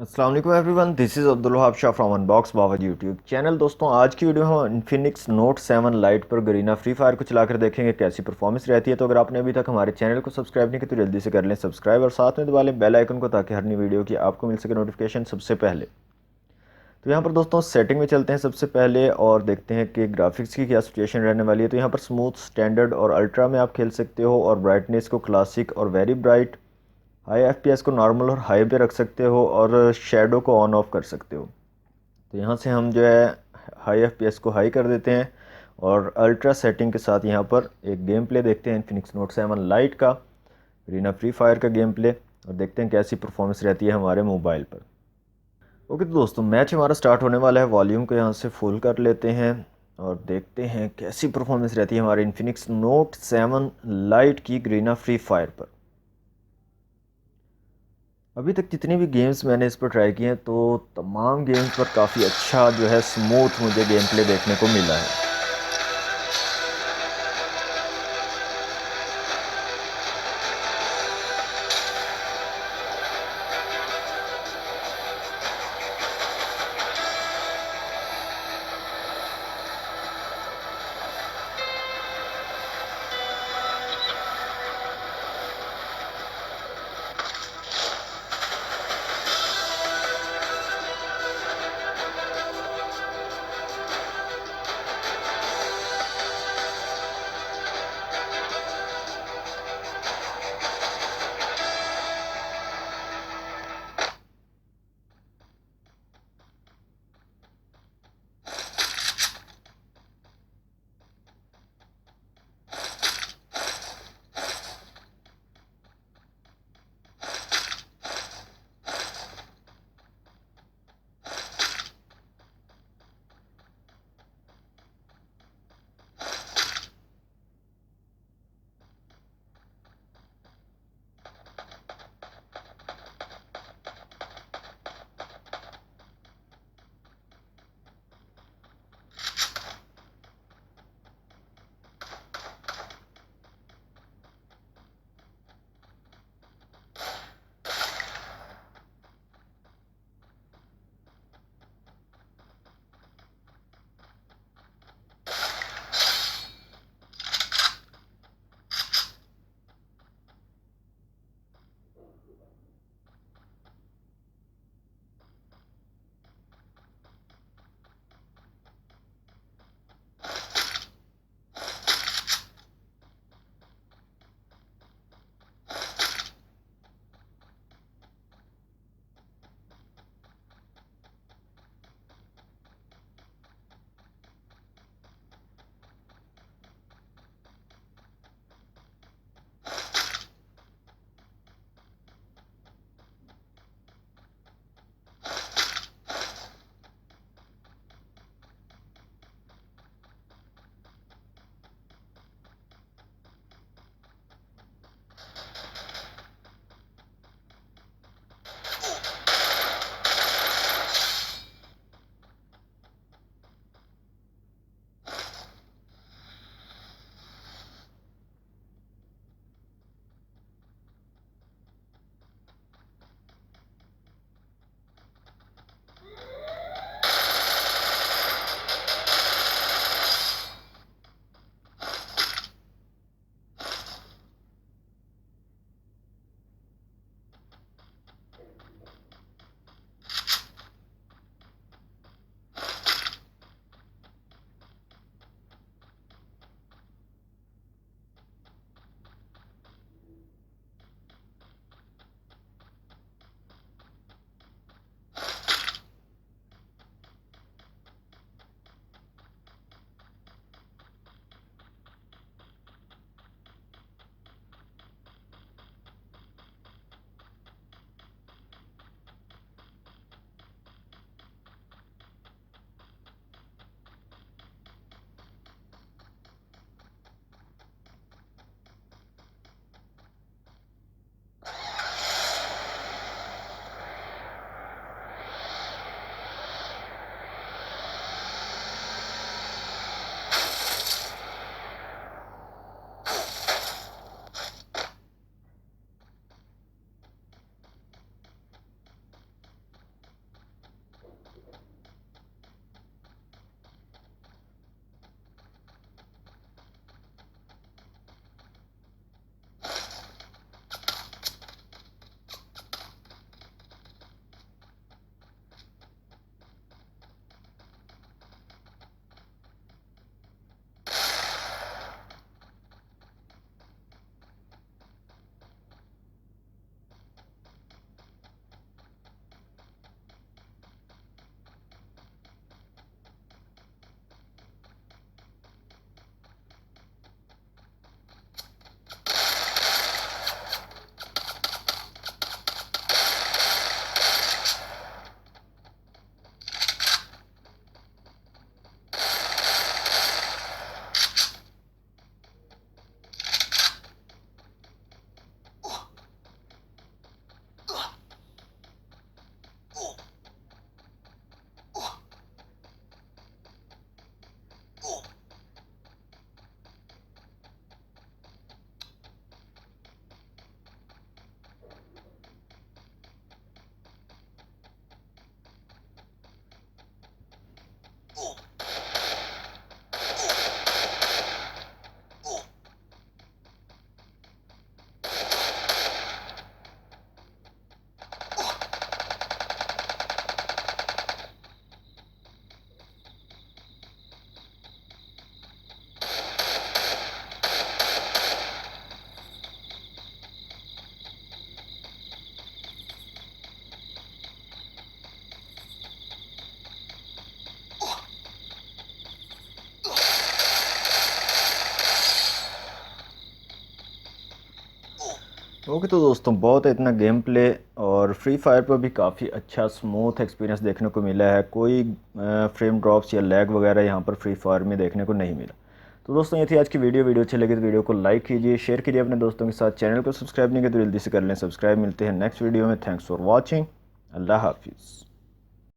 अस्सलाम वालेकुम everyone, this is Abdul Wahab Shah from unbox Bawar YouTube channel. दोस्तों, आज की वीडियो हम इन्फिनिक्स नोट 7 लाइट पर गरीना फ्री फायर को चलाकर देखेंगे कैसी परफॉर्मेंस रहती है। तो अगर आपने अभी तक हमारे चैनल को सब्सक्राइब नहीं किया तो जल्दी से कर लें सब्सक्राइब और साथ में दबा लें बेल आइकन को, ताकि हर नई वीडियो की आपको मिल सके नोटिफिकेशन सबसे पहले। तो यहाँ पर दोस्तों सेटिंग में चलते हैं सबसे पहले और देखते हैं कि ग्राफिक्स की क्या सिचुएशन रहने वाली है। तो यहाँ पर स्मूथ, स्टैंडर्ड और अल्ट्रा में आप खेल सकते हो, और ब्राइटनेस को क्लासिक और वेरी ब्राइट, हाई एफपीएस को नॉर्मल और हाई पे रख सकते हो, और शेडो को ऑन ऑफ कर सकते हो। तो यहाँ से हम जो है हाई एफपीएस को हाई कर देते हैं और अल्ट्रा सेटिंग के साथ यहाँ पर एक गेम प्ले देखते हैं इन्फिनिक्स नोट 7 लाइट का, रीना फ्री फायर का गेम प्ले, और देखते हैं कैसी परफॉर्मेंस रहती है हमारे मोबाइल पर। ओके, तो दोस्तों मैच हमारा स्टार्ट होने वाला है। वॉल्यूम को यहाँ से फुल कर लेते हैं और देखते हैं कैसी परफॉर्मेंस रहती है हमारे इन्फिनिक्स नोट 7 लाइट की रीना फ्री फायर पर। अभी तक जितनी भी गेम्स मैंने इस पर ट्राई किए हैं, तो तमाम गेम्स पर काफ़ी अच्छा जो है स्मूथ मुझे गेम प्ले देखने को मिला है। ओके तो दोस्तों बहुत इतना गेम प्ले और फ्री फायर पर भी काफ़ी अच्छा स्मूथ एक्सपीरियंस देखने को मिला है। कोई फ्रेम ड्रॉप्स या लैग वगैरह यहाँ पर फ्री फायर में देखने को नहीं मिला। तो दोस्तों ये थी आज की वीडियो अच्छी लगी तो वीडियो को लाइक कीजिए, शेयर कीजिए अपने दोस्तों के साथ। चैनल को सब्सक्राइब नहीं किया तो जल्दी से कर लें सब्सक्राइब। मिलते हैं नेक्स्ट वीडियो में। Thanks for watching. अल्लाह हाफिज़।